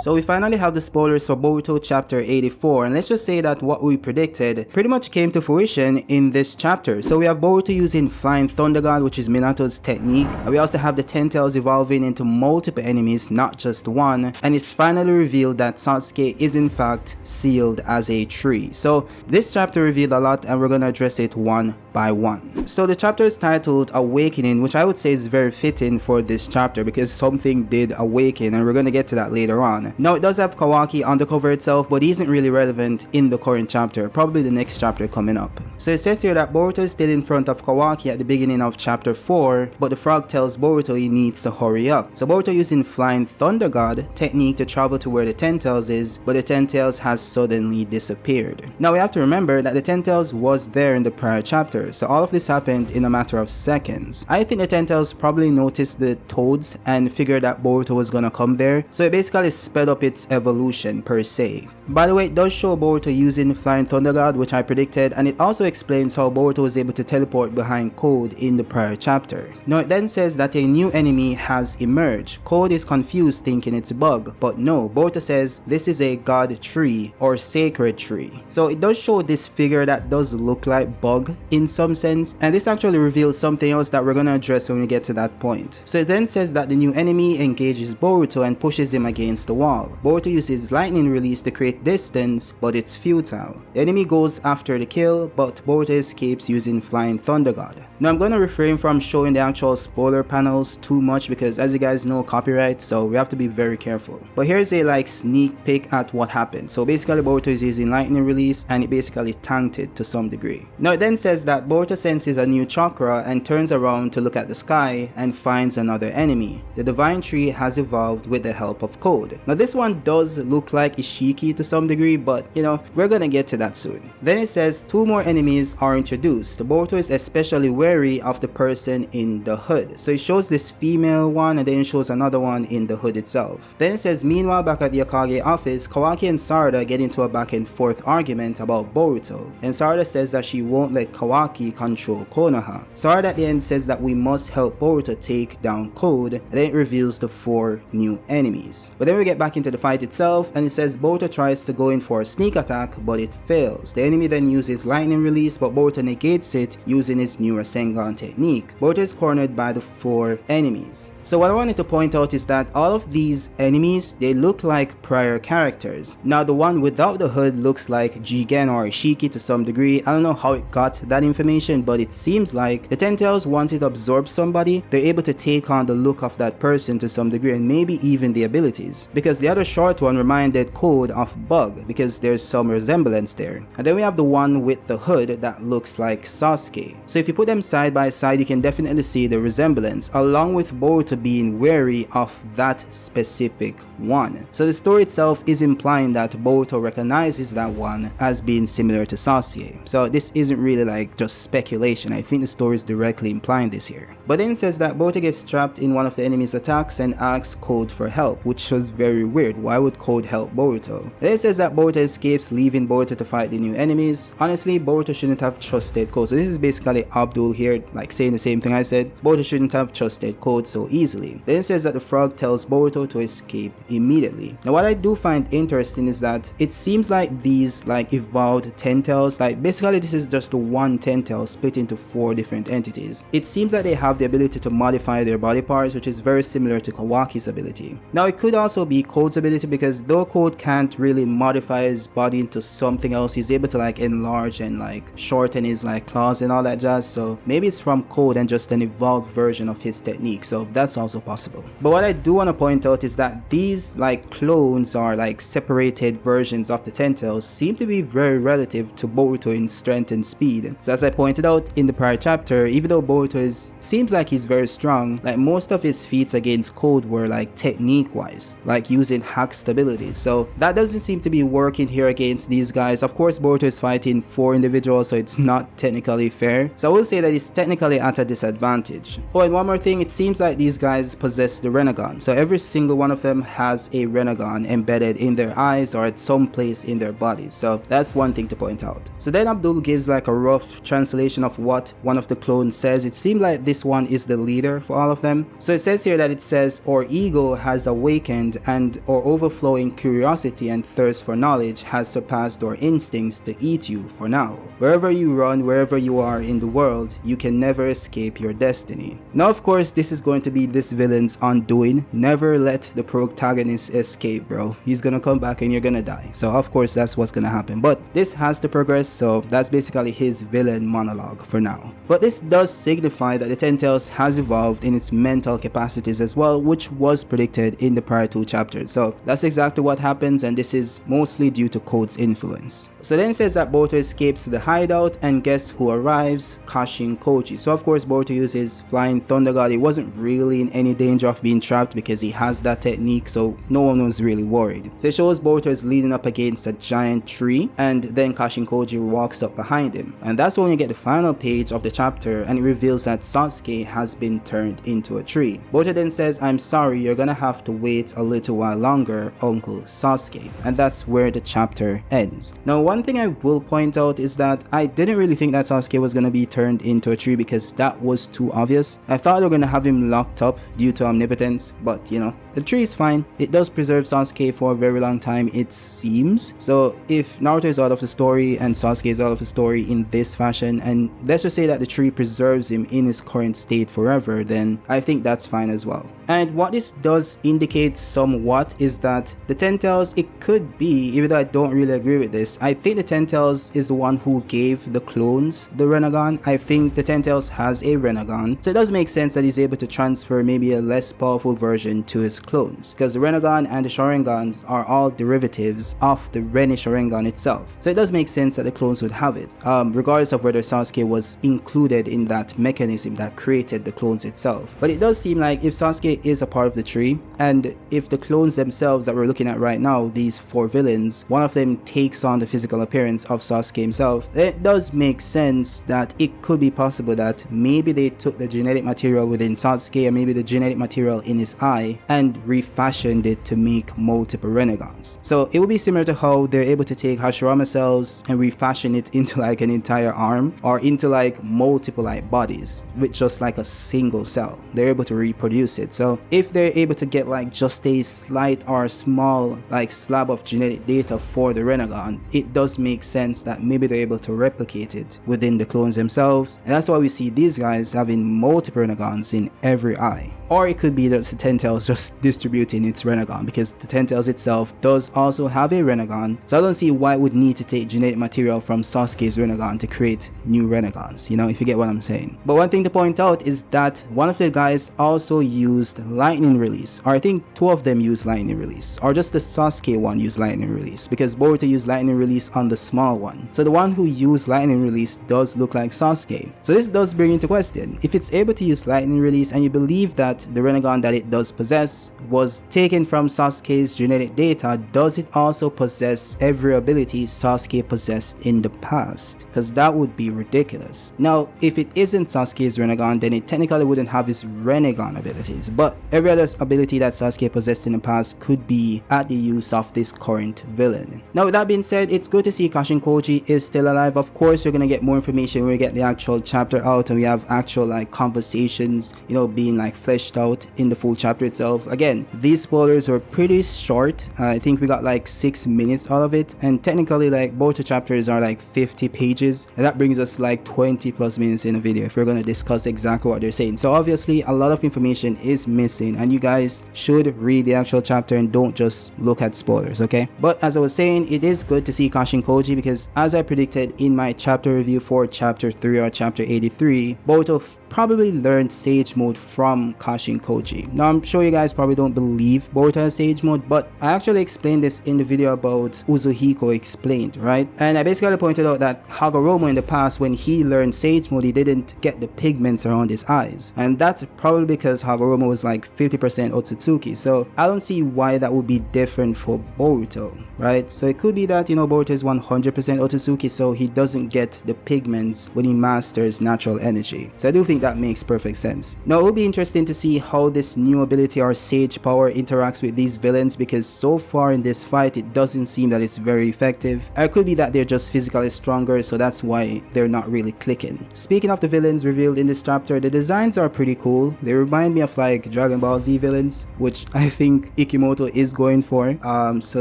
So we finally have the spoilers for Boruto chapter 84, and let's just say that what we predicted pretty much came to fruition in this chapter. So we have Boruto using Flying Thunder God, which is Minato's technique, and we also have the 10 tails evolving into multiple enemies, not just one, and it's finally revealed that Sasuke is in fact sealed as a tree. So this chapter revealed a lot, and we're gonna address it one by one. So the chapter is titled Awakening, which I would say is very fitting for this chapter because something did awaken, and we're gonna get to that later on. Now it does have Kawaki on the cover itself, but he isn't really relevant in the current chapter, probably the next chapter coming up. So it says here that Boruto is still in front of Kawaki at the beginning of chapter 4, but the frog tells Boruto he needs to hurry up. So Boruto using Flying Thunder God technique to travel to where the 10 tails is, but the 10 tails has suddenly disappeared. Now we have to remember that the 10 tails was there in the prior chapter, so all of this happened in a matter of seconds. I think the 10 tails probably noticed the toads and figured that Boruto was gonna come there, so it basically sped up its evolution per se. By the way, it does show Boruto using Flying Thunder God, which I predicted, and it also explains how Boruto was able to teleport behind Code in the prior chapter. Now it then says that a new enemy has emerged. Code is confused thinking it's a bug, but no, Boruto says this is a god tree or sacred tree. So it does show this figure that does look like bug in some sense, and this actually reveals something else that we're gonna address when we get to that point. So it then says that the new enemy engages Boruto and pushes him against the wall. Boruto uses lightning release to create distance, but it's futile. The enemy goes after the kill, but Boruto escapes using Flying Thunder God. Now I'm going to refrain from showing the actual spoiler panels too much because as you guys know, copyright, so we have to be very careful. But here's a sneak peek at what happened. So basically Boruto is using lightning release and it basically tanked it to some degree. Now it then says that Boruto senses a new chakra and turns around to look at the sky and finds another enemy. The divine tree has evolved with the help of Code. Now this one does look like Ishiki to some degree, but you know, we're gonna get to that soon. Then it says 2 more enemies are introduced. Boruto is especially wary of the person in the hood. So it shows this female one and then it shows another one in the hood itself. Then it says meanwhile back at the Akage office, Kawaki and Sarada get into a back and forth argument about Boruto, and Sarada says that she won't let Kawaki control Konoha. Sarada at the end says that we must help Boruto take down Code, and then it reveals the 4 new enemies. But then we get back into the fight itself and it says Boruto tries to go in for a sneak attack, but it fails. The enemy then uses lightning release, but Boruto negates it using his new Rasengan technique. Boruto is cornered by the 4 enemies. So what I wanted to point out is that all of these enemies, they look like prior characters. Now the one without the hood looks like Jigen or Ishiki to some degree. I don't know how it got that information, but it seems like the 10 tails, once it absorbs somebody, they're able to take on the look of that person to some degree and maybe even the abilities. Because the other short one reminded Code of Bug because there's some resemblance there. And then we have the one with the hood that looks like Sasuke. So if you put them side by side, you can definitely see the resemblance, along with Boruto being wary of that specific one. So the story itself is implying that Boruto recognizes that one as being similar to Sasuke. So this isn't really just speculation. I think the story is directly implying this here. But then it says that Boruto gets trapped in one of the enemy's attacks and asks Code for help, which was very weird. Why would Code help Boruto? Then it says that Boruto escapes, leaving Boruto to fight the new enemies. Honestly, Boruto shouldn't have trusted Code. So this is basically Abdul here, saying the same thing I said. Boruto shouldn't have trusted Code so easily. Then it says that the frog tells Boruto to escape immediately. Now what I do find interesting is that it seems like these evolved 10 tails, basically this is just the one 10 tail split into 4 different entities. It seems that they have the ability to modify their body parts, which is very similar to Kawaki's ability. Now it could also be Code's ability because though Code can't really modify his body into something else, he's able to enlarge and shorten his claws and all that jazz. So maybe it's from Code and just an evolved version of his technique. So that's also possible. But what I do want to point out is that these clones or separated versions of the 10 tails seem to be very relative to Boruto in strength and speed. So as I pointed out in the prior chapter, even though Boruto seems like he's very strong, most of his feats against Code were technique wise, using hack stability. So that doesn't seem to be working here against these guys. Of course Boruto is fighting 4 individuals, so it's not technically fair. So I will say that is technically at a disadvantage. Oh, and one more thing, it seems like these guys possess the Renegon. So every single one of them has a Renegon embedded in their eyes or at some place in their bodies. So that's one thing to point out. So then Abdul gives like a rough translation of what one of the clones says. It seemed like this one is the leader for all of them. So it says here that it says, our ego has awakened and our overflowing curiosity and thirst for knowledge has surpassed our instincts to eat you for now. Wherever you run, wherever you are in the world, you can never escape your destiny. Now of course this is going to be this villain's undoing. Never let the protagonist escape, bro. He's gonna come back and you're gonna die. So of course that's what's gonna happen. But this has to progress, so that's basically his villain monologue for now. But this does signify that the Ten Tails has evolved in its mental capacities as well, which was predicted in the prior 2 chapters. So that's exactly what happens, and this is mostly due to Code's influence. So then it says that Boruto escapes the hideout, and guess who arrives? Kashin Koji. So of course Boruto uses Flying Thunder God. He wasn't really in any danger of being trapped because he has that technique, so no one was really worried. So it shows Boruto is leaning up against a giant tree, and then Kashin Koji walks up behind him. And that's when you get the final page of the chapter, and it reveals that Sasuke has been turned into a tree. Boruto then says, I'm sorry, you're gonna have to wait a little while longer, Uncle Sasuke. And that's where the chapter ends. Now one thing I will point out is that I didn't really think that Sasuke was gonna be turned into a tree because that was too obvious. I thought they were gonna have him locked up due to omnipotence, but you know, the tree is fine. It does preserve Sasuke for a very long time, it seems. So if Naruto is out of the story and Sasuke is out of the story in this fashion, and let's just say that the tree preserves him in his current state forever, then I think that's fine as well. And what this does indicate somewhat is that the Ten Tails, it could be, even though I don't really agree with this, I think the Ten Tails is the one who gave the clones the Renegon. I think the Ten Tails has a Renegon, so it does make sense that he's able to transfer maybe a less powerful version to his clones, because the Renegon and the Sharingans are all derivatives of the Rene Sharingan itself. So it does make sense that the clones would have it, regardless of whether Sasuke was included in that mechanism that created the clones itself. But it does seem like if Sasuke is a part of the tree, and if the clones themselves that we're looking at right now, these 4 villains, one of them takes on the physical appearance of Sasuke himself, it does make sense that it could be possible that maybe they took the genetic material within Sasuke, or maybe the genetic material in his eye, and refashioned it to make multiple Renegons. So it would be similar to how they're able to take Hashirama cells and refashion it into like an entire arm, or into like multiple like bodies with just like a single cell. They're able to reproduce it. So if they're able to get like just a slight or small like slab of genetic data for the Renegon, it does make sense that maybe they're able to replicate it within the clones themselves, and that's why we see these guys having multiple Renegons in every eye. Or it could be that the Ten Tails just distributing its Renegon, because the Ten Tails itself does also have a Renegon, so I don't see why it would need to take genetic material from Sasuke's Renegon to create new Renegons, you know, if you get what I'm saying. But one thing to point out is that one of the guys also used lightning release, or I think 2 of them used lightning release, or just the Sasuke one used lightning release, because Boruto used lightning release on the small one. So the one who used lightning release does look like Sasuke. So this does bring into question, if it's able to use lightning release and you believe that the Renegon that it does possess was taken from Sasuke's genetic data, does it also possess every ability Sasuke possessed in the past? Because that would be ridiculous. Now if it isn't Sasuke's Renegon, then it technically wouldn't have his Renegon abilities, but every other ability that Sasuke possessed in the past could be at the use of this current villain. Now with that being said, it's good to see Kashin Koji is still alive. Of course we're gonna get more information when we get the actual chapter out and we have actual like conversations, you know, being like fleshed out in the full chapter itself. Again, these spoilers were pretty short. I think we got like 6 minutes out of it, and technically like both the chapters are like 50 pages, and that brings us like 20 plus minutes in a video if we're going to discuss exactly what they're saying. So obviously a lot of information is missing, and you guys should read the actual chapter and don't just look at spoilers, okay? But as I was saying, it is good to see Kashin Koji, because as I predicted in my chapter review for chapter 3 or chapter 83, Boruto probably learned Sage Mode from Kashin Koji. Now I'm sure you guys probably don't believe Boruto has Sage Mode, but I actually explained this in the video about Uzuhiko Explained, right? And I basically pointed out that Hagoromo in the past, when he learned Sage Mode, he didn't get the pigments around his eyes, and that's probably because Hagoromo was like 50% Otsutsuki. So I don't see why that would be different for Boruto, right? So it could be that, you know, Boruto is 100% Otsutsuki, so he doesn't get the pigments when he masters natural energy. So I do think that makes perfect sense. Now it will be interesting to see how this new ability or Sage Power interacts with these villains, because so far in this fight it doesn't seem that it's very effective. Or it could be that they're just physically stronger, so that's why they're not really clicking. Speaking of the villains revealed in this chapter, the designs are pretty cool. They remind me of like Dragon Ball Z villains, which I think Ikimoto is going for. So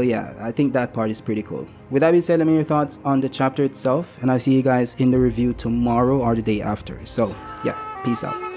yeah, I think that part is pretty cool. With that being said, let me know your thoughts on the chapter itself, and I'll see you guys in the review tomorrow or the day after. So yeah, peace out.